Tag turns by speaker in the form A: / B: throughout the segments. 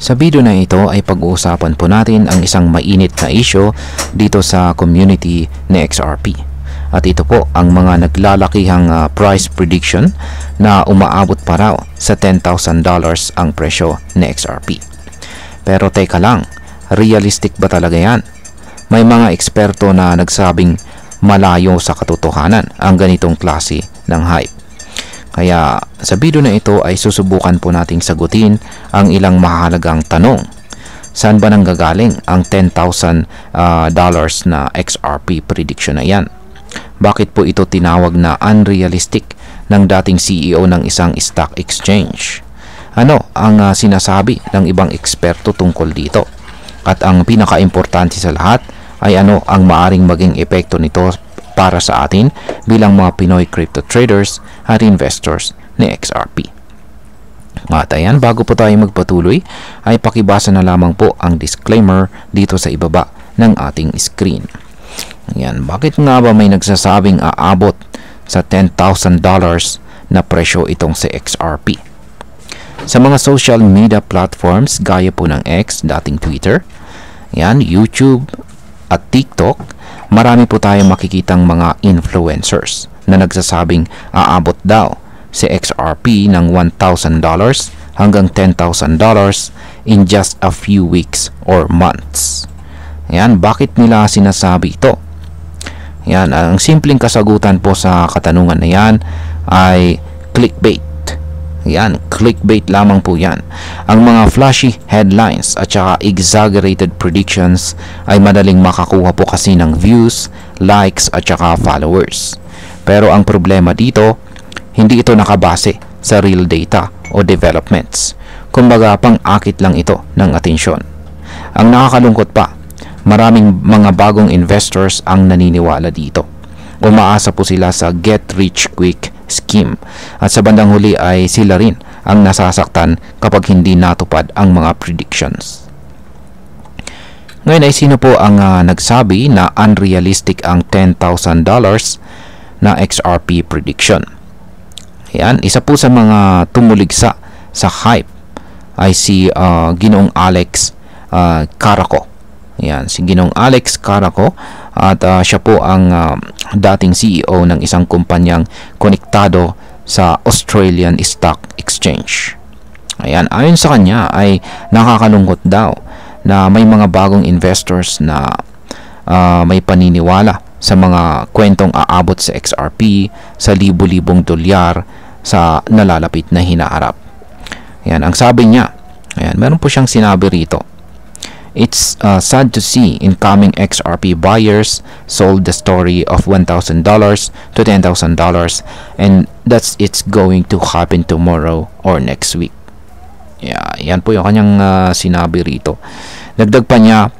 A: Sa video na ito ay pag-uusapan po natin ang isang mainit na issue dito sa community ni XRP. At ito po ang mga naglalakihang price prediction na umaabot pa raw sa $10,000 ang presyo ni XRP. Pero teka lang, realistic ba talaga yan? May mga eksperto na nagsabing malayo sa katotohanan ang ganitong klase ng hype. Kaya sa video na ito ay susubukan po nating sagutin ang ilang mahalagang tanong. Saan ba nanggagaling ang $10,000 na XRP prediction na yan? Bakit po ito tinawag na unrealistic ng dating CEO ng isang stock exchange? Ano ang sinasabi ng ibang eksperto tungkol dito? At ang pinaka-importante sa lahat ay ano ang maaring maging epekto nito para sa atin bilang mga Pinoy crypto traders at investors ni XRP. At ayan, bago po tayo magpatuloy ay pakibasa na lamang po ang disclaimer dito sa ibaba ng ating screen. Ayan, bakit nga ba may nagsasabing aabot sa $10,000 na presyo itong si XRP? Sa mga social media platforms gaya po ng X, dating Twitter, ayan, YouTube at TikTok, marami po tayong makikitang mga influencers na nagsasabing aabot daw si XRP ng $1,000 hanggang $10,000 in just a few weeks or months. Ayan, bakit nila sinasabi ito? Ayan, ang simpleng kasagutan po sa katanungan na yan ay clickbait. Yan, clickbait lamang po yan. Ang mga flashy headlines at saka exaggerated predictions ay madaling makakuha po kasi ng views, likes at saka followers. Pero ang problema dito, hindi ito nakabase sa real data o developments. Kumbaga, pang-akit lang ito ng atensyon. Ang nakakalungkot pa, maraming mga bagong investors ang naniniwala dito. Umaasa po sila sa get rich quick scheme at sa bandang huli ay sila rin ang nasasaktan kapag hindi natupad ang mga predictions. Ngayon ay sino po ang nagsabi na unrealistic ang $10,000 na XRP prediction? Ayan, isa po sa mga tumuligsa sa hype ay si Ginoong Alex Caraco. Ayan, si Ginoong Alex Caraco at siya po ang dating CEO ng isang kumpanyang konektado sa Australian Stock Exchange. Ayan, ayon sa kanya ay nakakalungkot daw na may mga bagong investors na may paniniwala sa mga kwentong aabot sa XRP sa libu-libong dolyar sa nalalapit na hinaharap. Ayan, ang sabi niya, ayan, meron po siyang sinabi rito. It's sad to see incoming XRP buyers sold the story of $1,000 to $10,000 and that's it's going to happen tomorrow or next week. Yeah, yan po yung kanyang sinabi rito. Dagdag pa niya,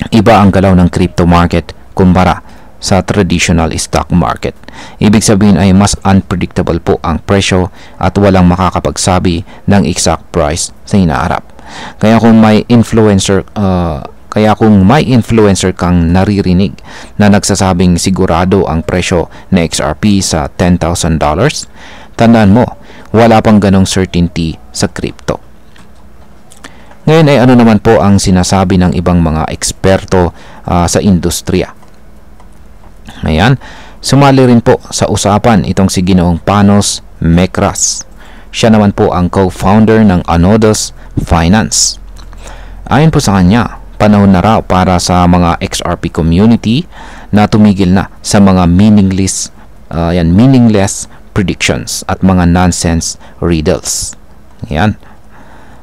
A: iba ang galaw ng crypto market kumpara sa traditional stock market. Ibig sabihin ay mas unpredictable po ang presyo at walang makakapagsabi ng exact price sa hinaharap. Kaya kung may influencer kang naririnig na nagsasabing sigurado ang presyo ng XRP sa $10,000, tandaan mo, wala pang ganong certainty sa crypto. Ngayon ay ano naman po ang sinasabi ng ibang mga eksperto sa industriya? Ayan, sumali rin po sa usapan itong si Ginoong Panos Mecras. Siya naman po ang co-founder ng Anodos Finance. Ayon po sa kanya, panahon na raw para sa mga XRP community na tumigil na sa mga meaningless predictions at mga nonsense riddles. Yan.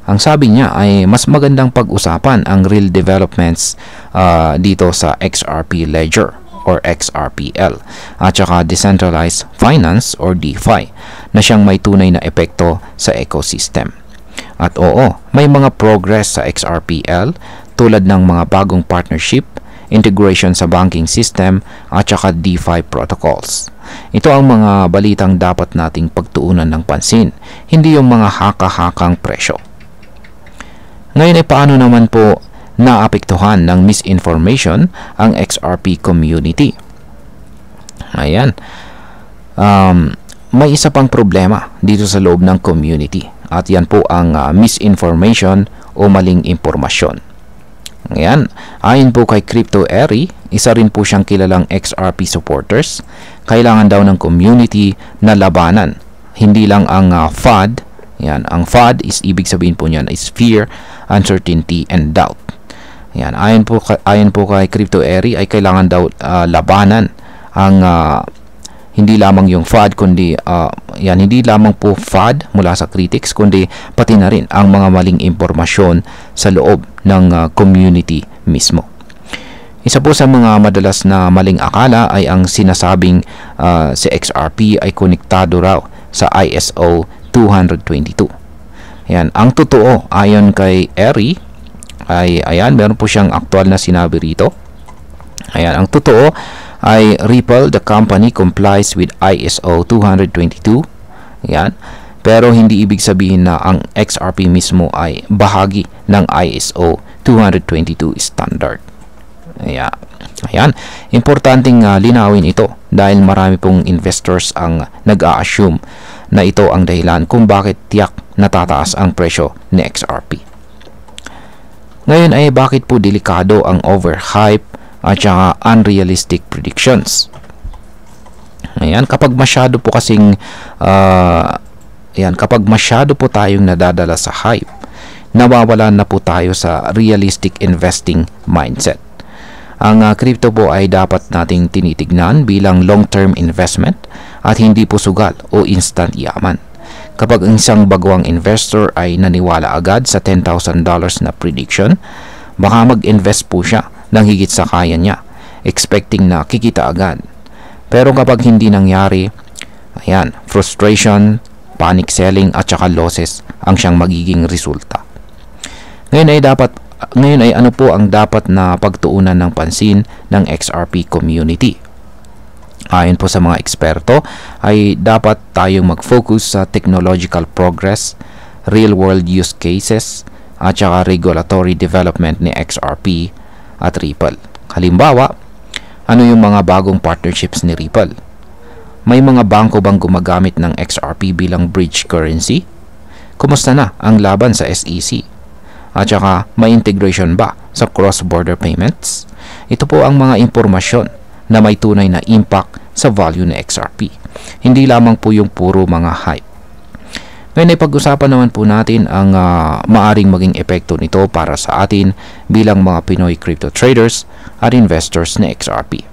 A: Ang sabi niya ay mas magandang pag-usapan ang real developments dito sa XRP Ledger or XRPL at saka Decentralized Finance or DeFi na siyang may tunay na epekto sa ecosystem. At oo, may mga progress sa XRPL tulad ng mga bagong partnership, integration sa banking system at saka DeFi protocols. Ito ang mga balitang dapat nating pagtuunan ng pansin, hindi yung mga haka-hakang presyo. Ngayon ay paano naman po naapektuhan ng misinformation ang XRP community? Ayan. May isa pang problema dito sa loob ng community at yan po ang misinformation o maling impormasyon. Ngayon, ayon po kay Crypto Eri, isa rin po siyang kilalang XRP supporters. Kailangan daw ng community na labanan. Hindi lang ang FUD. Yan, ang FUD is ibig sabihin po niyan is fear, uncertainty, and doubt. Yan, ayon po kay Crypto Eri ay kailangan daw labanan ang hindi lamang yung FUD kundi hindi lamang po FUD mula sa critics kundi pati na rin ang mga maling impormasyon sa loob ng community mismo. Isa po sa mga madalas na maling akala ay ang sinasabing si XRP ay konektado raw sa ISO 222. Yan, ang totoo ayon kay Eri ay meron po siyang aktual na sinabi rito. Ayan, ang totoo ay Ripple, the company, complies with ISO 222. Yan. Pero hindi ibig sabihin na ang XRP mismo ay bahagi ng ISO 222 standard. Ayan. Importanteng linawin ito dahil marami pong investors ang nag-a-assume na ito ang dahilan kung bakit tiyak natataas ang presyo ni XRP. Ngayon ay bakit po delikado ang overhype at saka unrealistic predictions? Ayan, kapag masyado po kasing kapag masyado po tayong nadadala sa hype, nawawalan na po tayo sa realistic investing mindset. Ang crypto po ay dapat nating tinitignan bilang long-term investment at hindi po sugal o instant yaman. Kapag ang isang baguang investor ay naniwala agad sa $10,000 na prediction, baka mag-invest po siya ng higit sa kaya niya, expecting na kikita agad. Pero kapag hindi nangyari, frustration, panic selling at saka losses ang siyang magiging resulta. Ngayon ay ano po ang dapat na pagtuunan ng pansin ng XRP community? Ayon po sa mga eksperto ay dapat tayong mag-focus sa technological progress, real-world use cases at saka regulatory development ni XRP at Ripple. Halimbawa, ano yung mga bagong partnerships ni Ripple? May mga bangko bang gumagamit ng XRP bilang bridge currency? Kumusta na ang laban sa SEC? At saka, may integration ba sa cross-border payments? Ito po ang mga impormasyon na may tunay na impact sa value ng XRP. Hindi lamang po yung puro mga hype. Ngayon ay pag-usapan naman po natin ang maaring maging epekto nito para sa atin bilang mga Pinoy crypto traders at investors na XRP.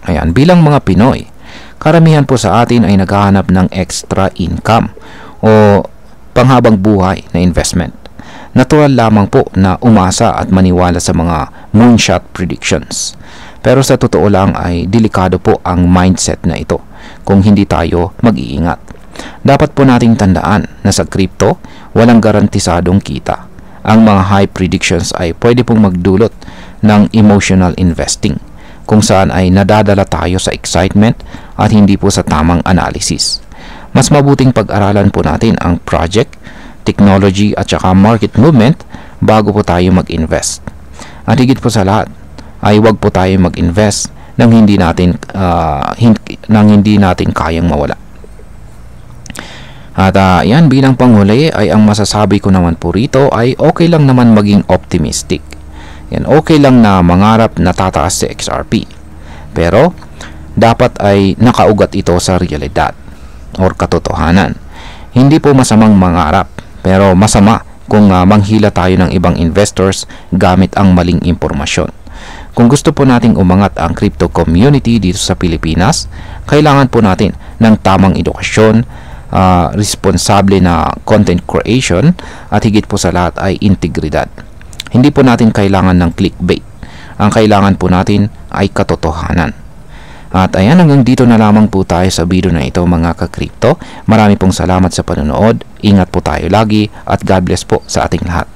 A: Ayan, bilang mga Pinoy, karamihan po sa atin ay naghahanap ng extra income o panghabang buhay na investment. Natural lamang po na umasa at maniwala sa mga moonshot predictions. Pero sa totoo lang ay delikado po ang mindset na ito kung hindi tayo mag-iingat. Dapat po nating tandaan na sa crypto, walang garantisadong kita. Ang mga high predictions ay pwede pong magdulot ng emotional investing, kung saan ay nadadala tayo sa excitement at hindi po sa tamang analysis. Mas mabuting pag-aralan po natin ang project, technology at saka market movement bago po tayo mag-invest. At higit po sa lahat, ay huwag po tayo mag-invest nang hindi natin kayang mawala. At yan, bilang panghuli ay ang masasabi ko naman po rito ay okay lang naman maging optimistic. Yan, okay lang na mangarap na tataas si XRP. Pero dapat ay nakaugat ito sa realidad or katotohanan. Hindi po masamang mangarap, pero masama kung manghila tayo ng ibang investors gamit ang maling impormasyon. Kung gusto po nating umangat ang crypto community dito sa Pilipinas, kailangan po natin ng tamang edukasyon, responsable na content creation at higit po sa lahat ay integridad. Hindi po natin kailangan ng clickbait. Ang kailangan po natin ay katotohanan. At ayan, hanggang dito na lamang po tayo sa video na ito mga ka-crypto. Marami pong salamat sa panonood. Ingat po tayo lagi at God bless po sa ating lahat.